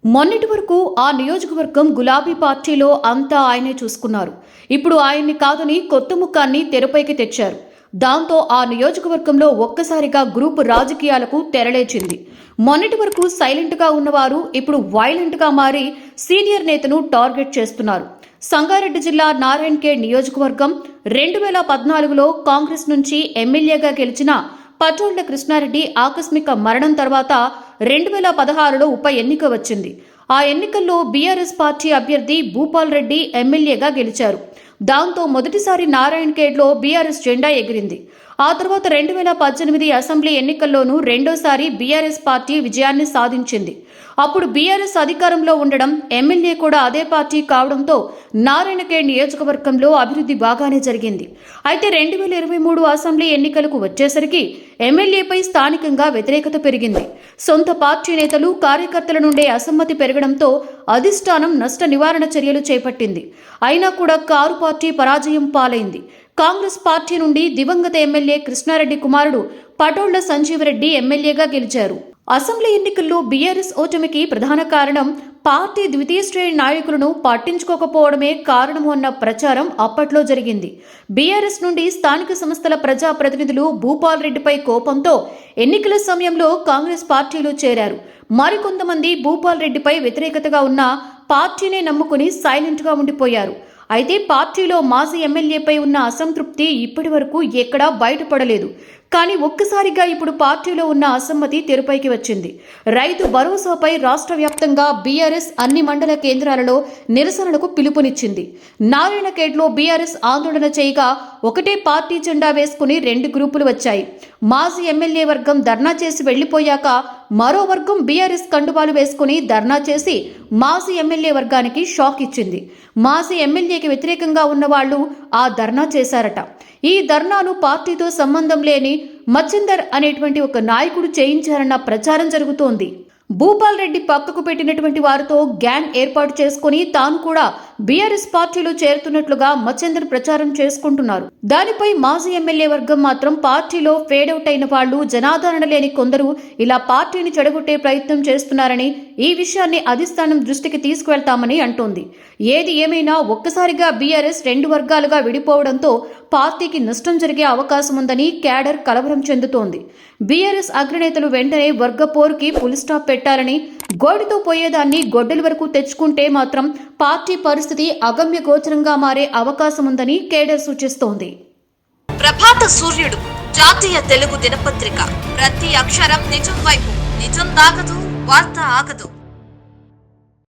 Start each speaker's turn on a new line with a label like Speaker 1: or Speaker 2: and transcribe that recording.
Speaker 1: మొన్నటి వరకు ఆ నియోజకవర్గం గులాబీ పార్టీలో అంతా ఆయనే చూసుకున్నారు. ఇప్పుడు ఆయన్ని కాదని కొత్త ముఖాన్ని తెరపైకి తెచ్చారు. దాంతో ఆ నియోజకవర్గంలో ఒక్కసారిగా గ్రూప్ రాజకీయాలకు తెరలేచింది. మొన్నటి వరకు సైలెంట్గా ఉన్నవారు ఇప్పుడు వైలెంట్గా మారి సీనియర్ నేతను టార్గెట్ చేస్తున్నారు. సంగారెడ్డి జిల్లా నారాయణఖేడ్ నియోజకవర్గం 2014లో కాంగ్రెస్ నుంచి ఎమ్మెల్యేగా గెలిచిన పటోళ్ల కృష్ణారెడ్డి ఆకస్మిక మరణం తర్వాత 2016లో ఉప ఎన్నిక వచ్చింది. ఆ ఎన్నికల్లో బీఆర్ఎస్ పార్టీ అభ్యర్థి భూపాల్ రెడ్డి ఎమ్మెల్యేగా గెలిచారు. దాంతో మొదటిసారి నారాయణఖేడ్లో బీఆర్ఎస్ జెండా ఎగిరింది. ఆ తర్వాత 2018 అసెంబ్లీ ఎన్నికల్లోనూ రెండోసారి బీఆర్ఎస్ పార్టీ విజయాన్ని సాధించింది. అప్పుడు బీఆర్ఎస్ అధికారంలో ఉండడం, ఎమ్మెల్యే కూడా అదే పార్టీ కావడంతో నారాయణఖేడ్ నియోజకవర్గంలో అభివృద్ధి బాగానే జరిగింది. అయితే 2023 అసెంబ్లీ ఎన్నికలకు వచ్చేసరికి ఎమ్మెల్యేపై స్థానికంగా వ్యతిరేకత పెరిగింది. సొంత పార్టీ నేతలు, కార్యకర్తల నుండే అసమ్మతి పెరగడంతో అధిష్టానం నష్ట నివారణ చర్యలు చేపట్టింది. అయినా కూడా కారు పార్టీ పరాజయం పాలైంది. కాంగ్రెస్ పార్టీ నుండి దివంగత ఎమ్మెల్యే కృష్ణారెడ్డి కుమారుడు పటోళ్ల సంజీవరెడ్డి ఎమ్మెల్యేగా గెలిచారు. అసెంబ్లీ ఎన్నికల్లో బీఆర్ఎస్ ఓటమికి ప్రధాన కారణం పార్టీ ద్వితీయ శ్రేణి నాయకులను పట్టించుకోకపోవడమే కారణము అన్న ప్రచారం అప్పట్లో జరిగింది. బీఆర్ఎస్ నుండి స్థానిక సంస్థల ప్రజా ప్రతినిధులు భూపాల్ రెడ్డిపై కోపంతో ఎన్నికల సమయంలో కాంగ్రెస్ పార్టీలో చేరారు. మరికొంతమంది భూపాల్ రెడ్డిపై వ్యతిరేకతగా ఉన్న పార్టీనే నమ్ముకుని సైలెంట్గా ఉండిపోయారు. అయితే పార్టీలో మాజీ ఎమ్మెల్యేపై ఉన్న అసంతృప్తి ఇప్పటి వరకు ఎక్కడా బయటపడలేదు. కానీ ఒక్కసారిగా ఇప్పుడు పార్టీలో ఉన్న అసమ్మతి తెరపైకి వచ్చింది. రైతు భరోసాపై రాష్ట్ర వ్యాప్తంగా బీఆర్ఎస్ అన్ని మండల కేంద్రాలలో నిరసనలకు పిలుపునిచ్చింది. నారాయణఖేడ్లో బీఆర్ఎస్ ఆందోళన చేయగా ఒకటే పార్టీ జెండా వేసుకుని 2 గ్రూపులు వచ్చాయి. మాజీ ఎమ్మెల్యే వర్గం ధర్నా చేసి వెళ్లిపోయాక మరో వర్గం బీఆర్ఎస్ కండువాలు వేసుకుని ధర్నా చేసి మాజీ ఎమ్మెల్యే వర్గానికి షాక్ ఇచ్చింది. మాజీ ఎమ్మెల్యేకి వ్యతిరేకంగా ఉన్న వాళ్లు ఆ ధర్నా చేశారట. ఈ ధర్నాను పార్టీతో సంబంధం లేని మచ్చిందర్ అనేటువంటి ఒక నాయకుడు చేయించారన్న ప్రచారం జరుగుతోంది. భూపాల్ రెడ్డి పక్కకు పెట్టినటువంటి వారితో గ్యాంగ్ ఏర్పాటు చేసుకుని తాను కూడా బీఆర్ఎస్ పార్టీలో చేరుతున్నట్లుగా మచ్చిందర్ ప్రచారం చేసుకుంటున్నారు. దానిపై మాజీ ఎమ్మెల్యే వర్గం మాత్రం పార్టీలో ఫేడౌట్ అయిన వాళ్లు, జనాదరణ లేని కొందరు ఇలా పార్టీని చెడగొట్టే ప్రయత్నం చేస్తున్నారని, ఈ విషయాన్ని అధిష్టానం దృష్టికి తీసుకువెళ్తామని అంటోంది. ఏది ఏమైనా ఒక్కసారిగా బీఆర్ఎస్ 2 వర్గాలుగా విడిపోవడంతో పార్టీకి నష్టం జరిగే అవకాశం ఉందని క్యాడర్ కలవరం చెందుతోంది. బీఆర్ఎస్ అగ్రనేతలు వెంటనే వర్గ పోరుకి ఫుల్ స్టాప్ పెట్టాలని, గోడితో పోయేదాన్ని గొడ్డలి వరకు తెచ్చుకుంటే మాత్రం పార్టీ పరిస్థితి అగమ్య గోచరంగా మారే అవకాశం ఉందని కేడర్ సూచిస్తోంది.
Speaker 2: ప్రభాత సూర్యుడు జాతీయ తెలుగు దినపత్రిక. ప్రతి అక్షరం నిజం వైపు. నిజం దాగదు, వార్త ఆగదు.